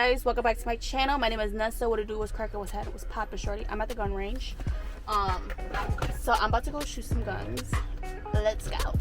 guys, welcome back to my channel. My name is Nessa. What it do, what's cracking, what's happening, what's poppin', shorty. I'm at the gun range. So I'm about to go shoot some guns. Let's go.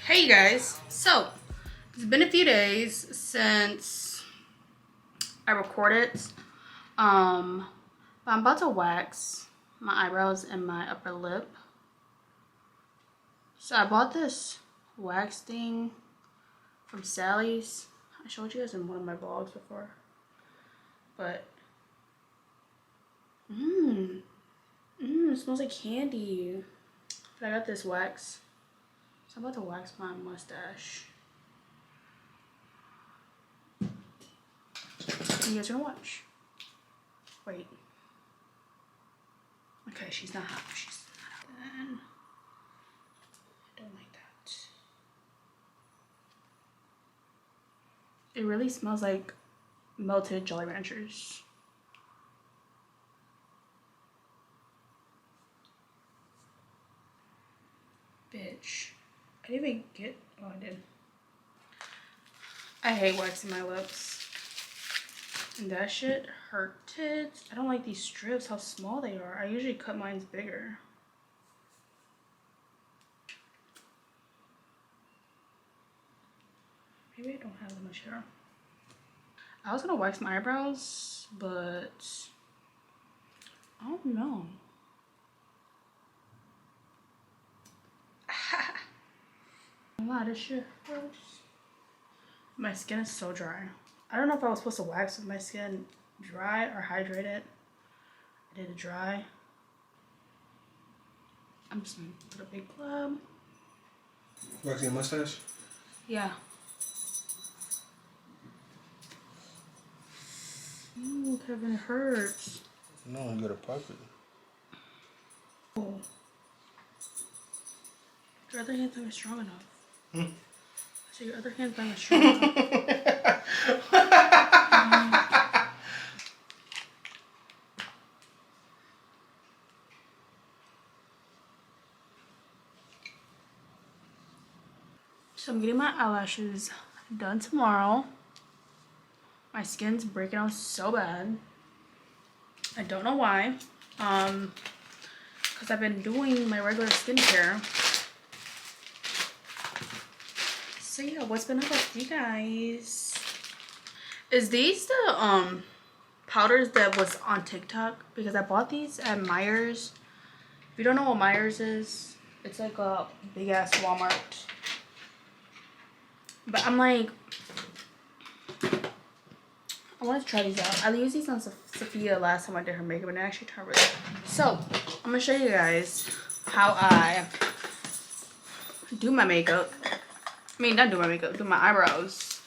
Hey you guys, so it's been a few days since I recorded. But I'm about to wax my eyebrows and my upper lip. So I bought this wax thing from Sally's. I showed you guys in one of my vlogs before. But it smells like candy. But I got this wax. So I'm about to wax my mustache. You guys gonna watch? Wait. Okay, she's not hot. She's not hot. I don't like that. It really smells like melted Jolly Ranchers. Bitch. I didn't even get, oh I did. I hate waxing my lips. And that shit hurted. I don't like these strips, how small they are. I usually cut mine bigger. Maybe I don't have that much hair. I was gonna wax my eyebrows, but I don't know. Wow, this shit hurts. My skin is so dry. I don't know if I was supposed to wax with my skin dry or hydrated. I did it dry. I'm just gonna put a big club. Waxing your mustache? Yeah. Ooh, Kevin, it hurts. No, you gotta pop it. Oh. Your other hand's not strong enough. So your other hand's not strong enough. So I'm getting my eyelashes done tomorrow. My skin's breaking out so bad. I don't know why. Because I've been doing my regular skincare. So yeah, what's been up with you guys? Is these the powders that was on TikTok? Because I bought these at Myers. If you don't know what Myers is, it's like a big ass Walmart. But I'm like, I want to try these out. I used these on Sophia last time I did her makeup and it actually turned really good. So I'm gonna show you guys how I do my makeup. I mean, not do my makeup, do my eyebrows.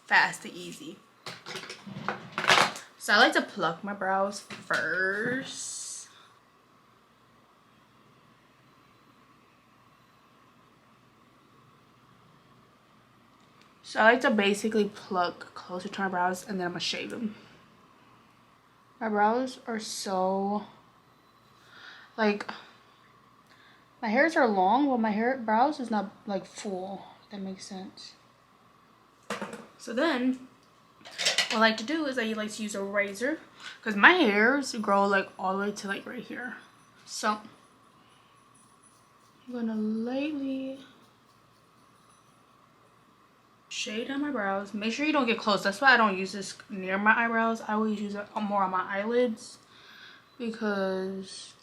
Fast and easy. So I like to pluck my brows first. So I like to basically pluck closer to my brows and then I'm gonna shave them. My brows are so, like, my hairs are long, but my brows is not like full, if that makes sense. So then, what I like to do is I like to use a razor because my hairs grow like all the way to like right here. So I'm gonna lightly shade on my brows. Make sure you don't get close. That's why I don't use this near my eyebrows. I always use it more on my eyelids because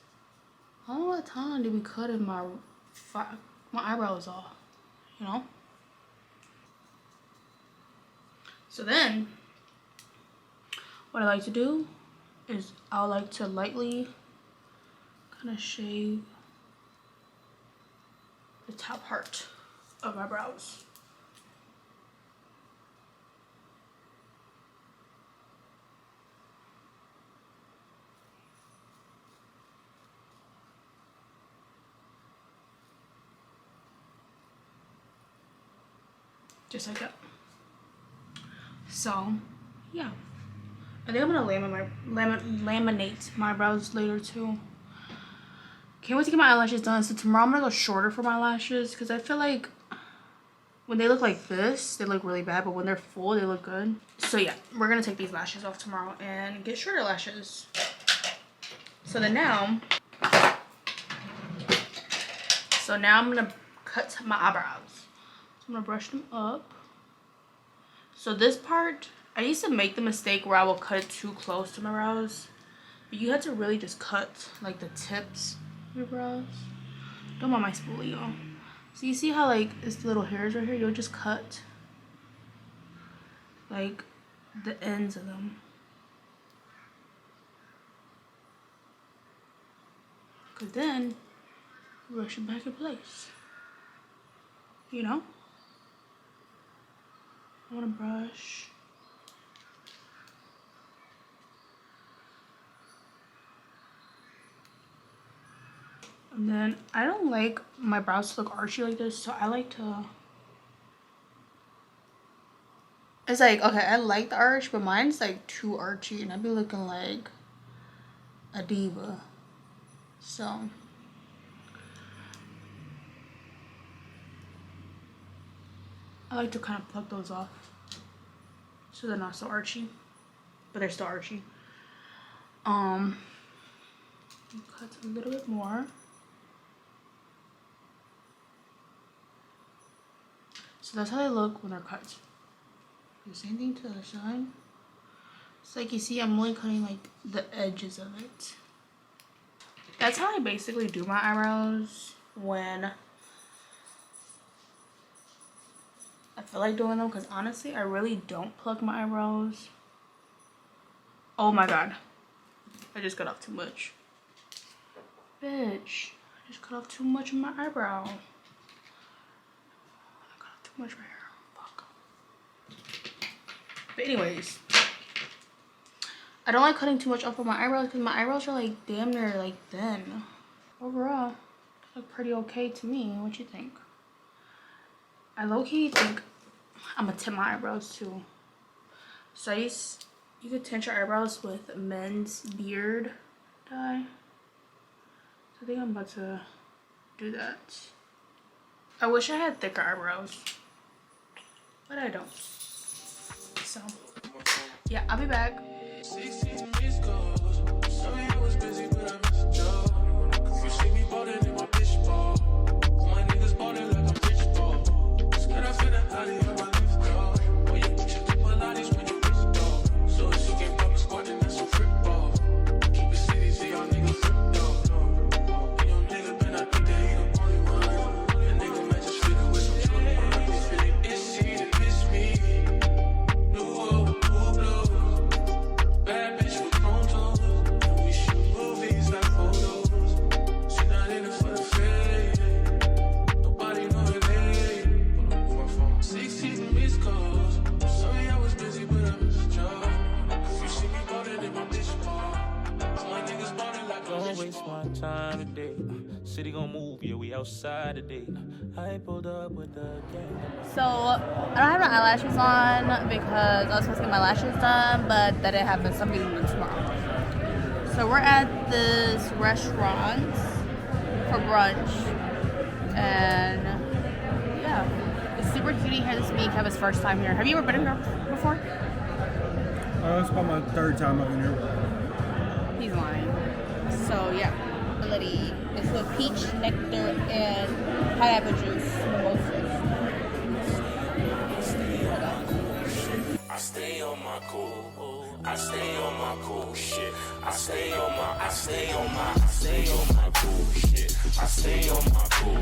I don't know what time to be cutting my eyebrows off, you know? So then, what I like to do is I like to lightly kind of shave the top part of my brows. just like that. So yeah, I think I'm gonna laminate my brows later too. Can't wait to get my eyelashes done. So tomorrow I'm gonna go shorter for my lashes because I feel like when they look like this, they look really bad, but when they're full, they look good. So yeah, we're gonna take these lashes off tomorrow and get shorter lashes. So now I'm gonna cut my eyebrows. So I'm gonna brush them up. So this part, I used to make the mistake where I will cut it too close to my brows. But you have to really just cut like the tips of your brows. Don't mind my spoolie, y'all. So you see how like it's little hairs right here? You'll just cut like the ends of them. Cause then brush it back in place. You know? I wanna brush. And then I don't like my brows to look archy like this, so I like to. It's like, okay, I like the arch, but mine's like too archy and I'd be looking like a diva. So I like to kind of pluck those off so they're not so archy, but they're still archy. Cut a little bit more. So that's how they look when they're cut. Do the same thing to the other side. It's like you see, I'm only cutting like the edges of it. That's how I basically do my eyebrows when I feel like doing them, because honestly, I really don't pluck my eyebrows. Oh my god. I just cut off too much. Bitch. I just cut off too much of my eyebrow. I cut off too much right here. Fuck. But anyways, I don't like cutting too much off of my eyebrows because my eyebrows are like damn near like thin. Overall, they look pretty okay to me. What you think? I low-key think I'm gonna tint my eyebrows too. So you could tint your eyebrows with men's beard dye. So I think I'm about to do that. I wish I had thicker eyebrows, but I don't. So yeah, I'll be back. City gon' move, yeah, we outside today. I pulled up with the gang. So I don't have my eyelashes on because I was supposed to get my lashes done, but that didn't happen, so I'm getting them tomorrow. So we're at this restaurant for brunch, and yeah, it's super cutie here this week. Kevin's first time here. Have you ever been here before? It's about my third time up in here. He's lying. So yeah, ability. It's with peach, nectar, and pineapple juice. I stay on my cool. I stay on my cool shit. I stay on my cool shit. I stay on my cool.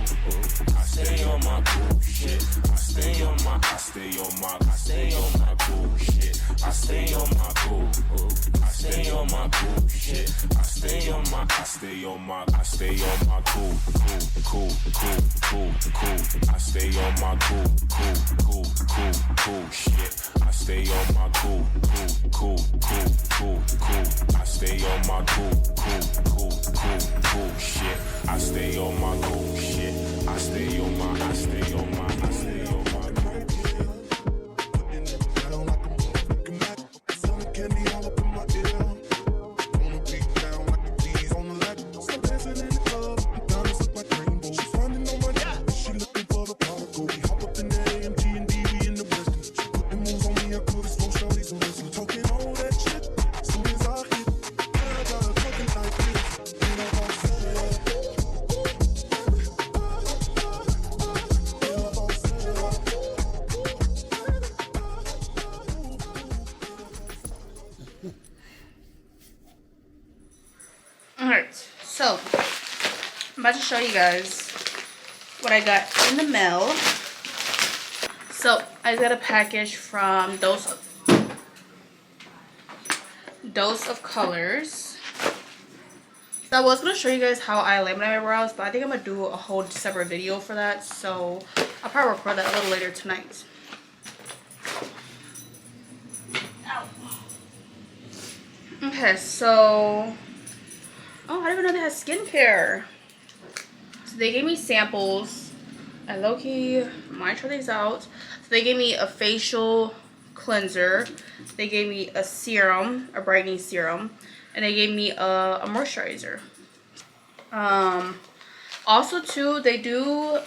I stay on my cool shit. I stay on my cool shit. I stay on my cool. I stay on my cool shit. I stay on my cool. I stay on my cool shit. I stay on my cool. I stay on my cool shit. I stay on my cool shit. I stay on my So I'm about to show you guys what I got in the mail. So I got a package from Dose of Colors. So I was going to show you guys how I laminate my brows, but I think I'm going to do a whole separate video for that. So I'll probably record that a little later tonight. Ow. Okay, so... Oh, I didn't even know they had skincare. So they gave me samples. I low-key might try these out. So they gave me a facial cleanser. They gave me a serum, a brightening serum. And they gave me a moisturizer. Also too, they do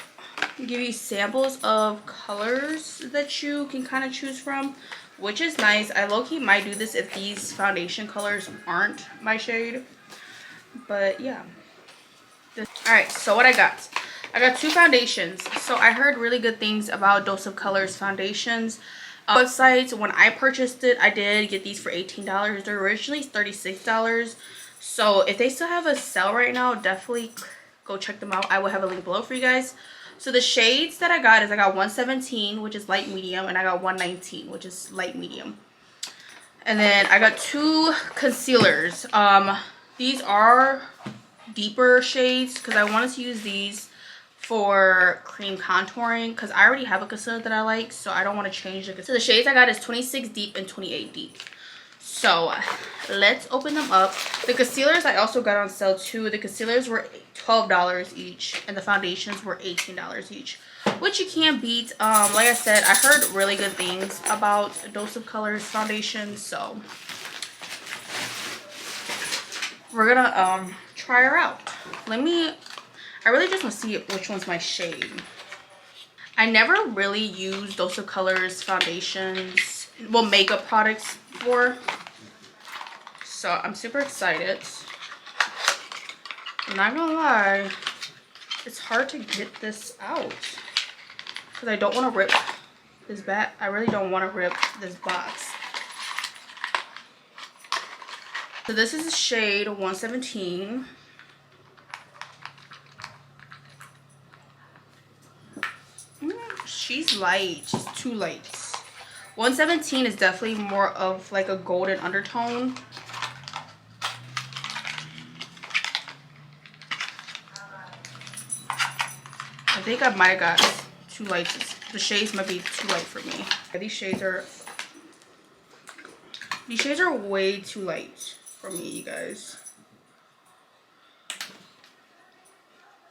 give you samples of colors that you can kind of choose from, which is nice. I low-key might do this if these foundation colors aren't my shade. But yeah. Alright, so what I got. I got 2 foundations. So I heard really good things about Dose of Colors foundations. Websites, when I purchased it, I did get these for $18. They're originally $36. So if they still have a sale right now, definitely go check them out. I will have a link below for you guys. So the shades that I got is I got 117, which is light medium, and I got 119, which is light medium. And then I got 2 concealers. These are deeper shades because I wanted to use these for cream contouring because I already have a concealer that I like, so I don't want to change the concealer. So the shades I got is 26 deep and 28 deep. So let's open them up. The concealers I also got on sale too. The concealers were $12 each and the foundations were $18 each, which you can't beat. Like I said, I heard really good things about Dose of Colors foundation, so we're gonna try her out. I really just want to see which one's my shade. I never really used Dose of Colors foundations, well, makeup products before, so I'm super excited. I'm not gonna lie, it's hard to get this out because I don't want to rip this back. I really don't want to rip this box. So this is the shade 117. She's light. She's too light. 117 is definitely more of like a golden undertone. I think I might have got too light. The shades might be too light for me. These shades are way too light for me, you guys.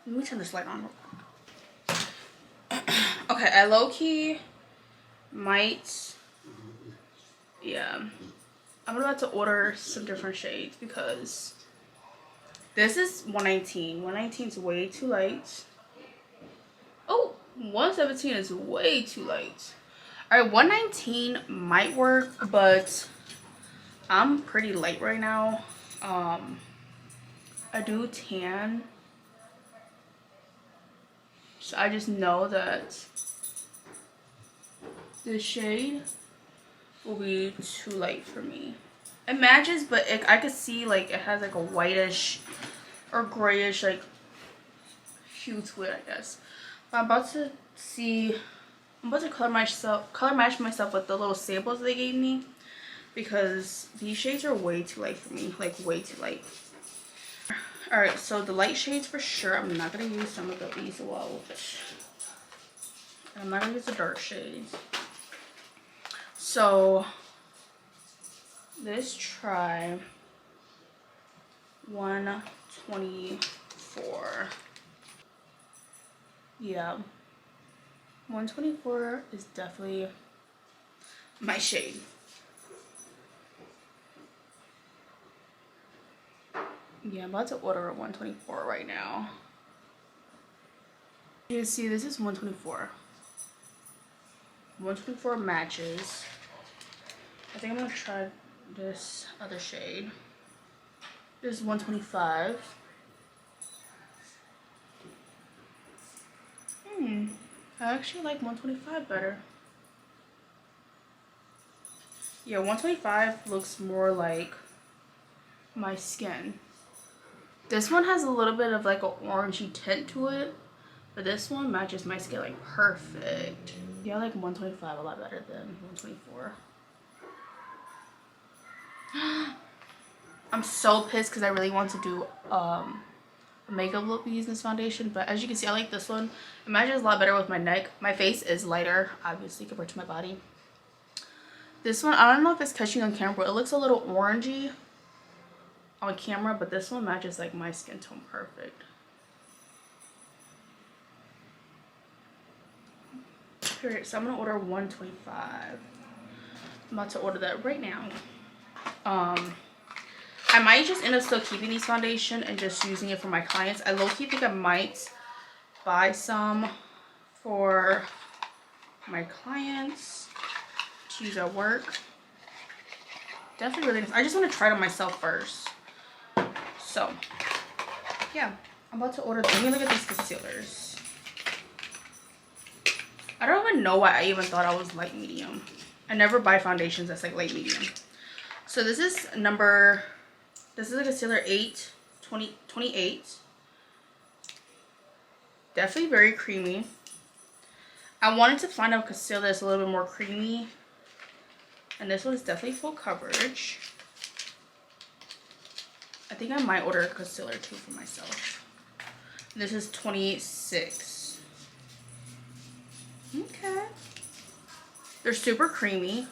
Let me turn this light on. Okay, I low-key might, yeah, I'm about to order some different shades because this is 119. 119 is way too light. Oh, 117 is way too light. All right, 119 might work, but I'm pretty light right now. I do tan, so I just know that this shade will be too light for me. It matches, but I could see like it has like a whitish or grayish like hue to it, I guess. But I'm about to color match myself with the little samples they gave me because these shades are way too light for me, like way too light. All right, so the light shades for sure. I'm not gonna use some of these well. I'm not gonna use the dark shades. So let's try 124. Yeah, 124 is definitely my shade. Yeah, I'm about to order a 124 right now. You can see this is 124. 124 matches. I think I'm gonna try this other shade. This is 125. I actually like 125 better. Yeah, 125 looks more like my skin. This one has a little bit of like an orangey tint to it, but this one matches my skin like perfect. Yeah, I like 125 a lot better than 124. I'm so pissed because I really want to do a makeup look using this foundation, but as you can see, I like this one. It matches a lot better with my neck. My face is lighter, obviously, compared to my body. This one, I don't know if it's catching on camera, but it looks a little orangey on camera, but this one matches like my skin tone perfect. Period. So I'm gonna order 125. I'm about to order that right now. I might just end up still keeping these foundation and just using it for my clients. I low-key think I might buy some for my clients to use at work. Definitely really nice. I just want to try it on myself first. So yeah, I'm about to order. Let me look at these concealers. I don't even know why I even thought I was light medium. I never buy foundations that's like light medium. So this is a concealer 28. Definitely very creamy. I wanted to find a concealer that's a little bit more creamy, and this one is definitely full coverage. I think I might order a concealer too for myself. This is 26. Okay. They're super creamy.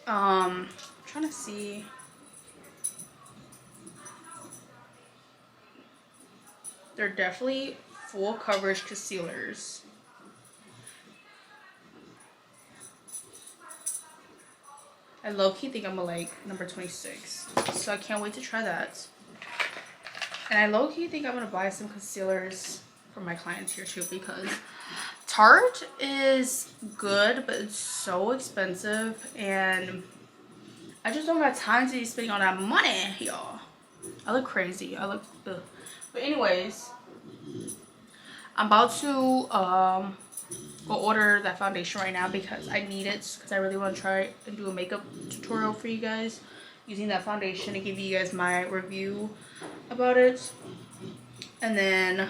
I'm trying to see. They're definitely full coverage concealers. I low-key think I'm gonna like number 26. So I can't wait to try that. And I low-key think I'm gonna buy some concealers for my clients here too, because Tarte is good, but it's so expensive and I just don't have time to be spending all that money, y'all. I look crazy. I look ugh. But anyways, I'm about to go order that foundation right now because I need it, because I really want to try and do a makeup tutorial for you guys using that foundation to give you guys my review about it. And then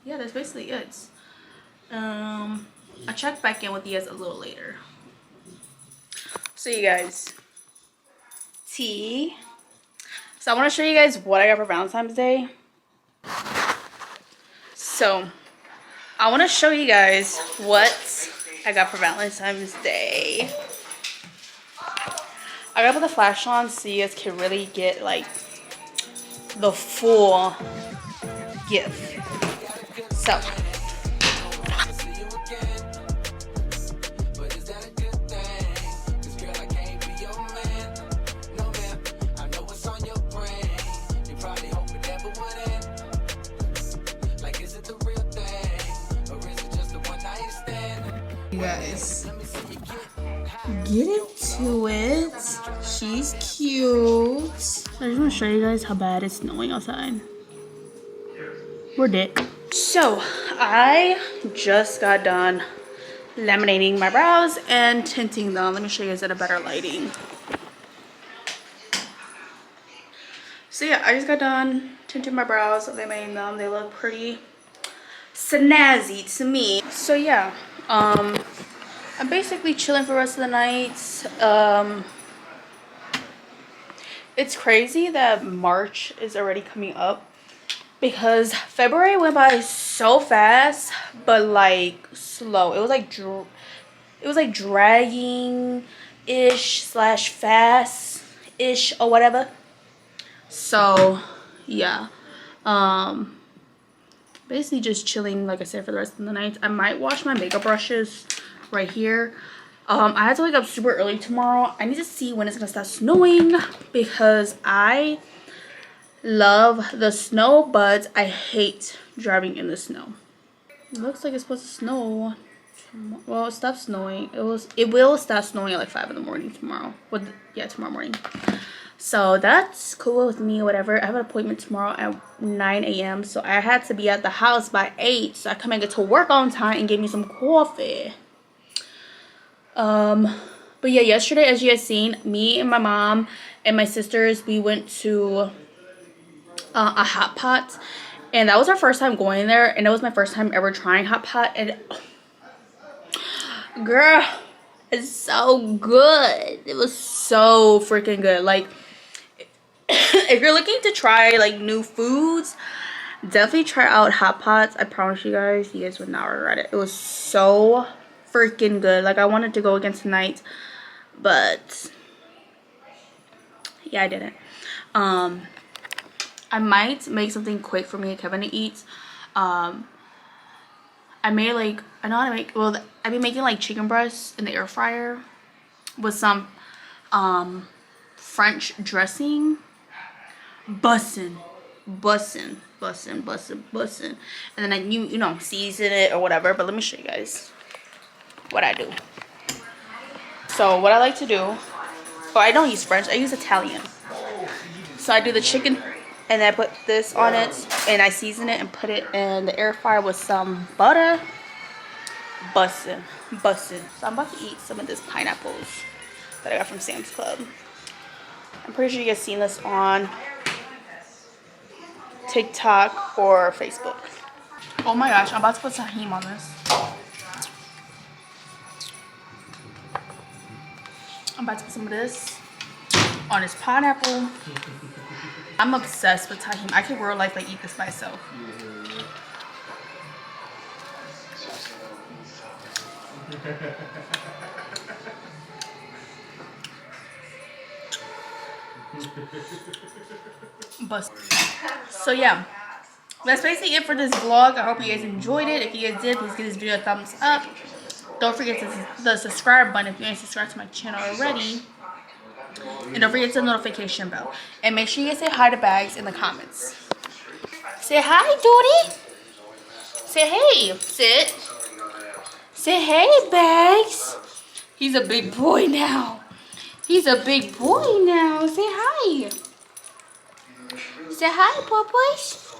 yeah, that's basically it. I'll check back in with you guys a little later. So you guys, tea. So I want to show you guys what I got for Valentine's Day. So I want to show you guys what I got for Valentine's Day. I gotta put the flash on so you guys can really get like the full gift. So you guys, get into it. She's cute. I just want to show you guys how bad it's snowing outside. We're dead. So I just got done laminating my brows and tinting them. Let me show you guys at a better lighting. So yeah, I just got done tinting my brows, laminating them. They look pretty snazzy to me. So yeah, I'm basically chilling for the rest of the night. It's crazy that March is already coming up because February went by so fast, but like slow. It was like dragging ish / fast ish or whatever. So yeah, basically just chilling, like I said, for the rest of the night. I might wash my makeup brushes right here. I had to wake up super early tomorrow. I need to see when it's gonna start snowing because I love the snow, but I hate driving in the snow. It looks like it's supposed to snow. Well, it stopped snowing. It will stop snowing at like 5 in the morning tomorrow. Yeah, tomorrow morning. So that's cool with me, whatever. I have an appointment tomorrow at 9 a.m. So I had to be at the house by 8 so I can make it to work on time and get me some coffee. But yeah, yesterday, as you guys seen, me and my mom and my sisters, we went to a hot pot, and that was our first time going there, and it was my first time ever trying hot pot, and girl, it's so good. It was so freaking good. Like, if you're looking to try like new foods, definitely try out hot pots. I promise you guys would not regret it. It was so freaking good. Like, I wanted to go again tonight, but yeah, I didn't. I might make something quick for me and Kevin to eat. I made like, I know how to make, well, I've been making like chicken breasts in the air fryer with some French dressing. Bussin'. And then you know, season it or whatever. But let me show you guys what I do. So what I like to do, oh, I don't use French, I use Italian. So I do the chicken and then I put this on it and I season it and put it in the air fryer with some butter. Bussin'. So I'm about to eat some of this pineapples that I got from Sam's Club. I'm pretty sure you guys seen this on TikTok or Facebook. Oh my gosh, I'm about to put tahini on this. I'm about to put some of this on this pineapple. I'm obsessed with tahini. I could real life like eat this by myself. But so yeah, that's basically it for this vlog. I hope you guys enjoyed it. If you guys did, please give this video a thumbs up. Don't forget the subscribe button if you ain't subscribed to my channel already. And don't forget the notification bell. And make sure you guys say hi to Bags in the comments. Say hi, Doody. Say hey. Sit. Say hey, Bags. He's a big boy now. He's a big boy now. Say hi. Say hi, Popeyes.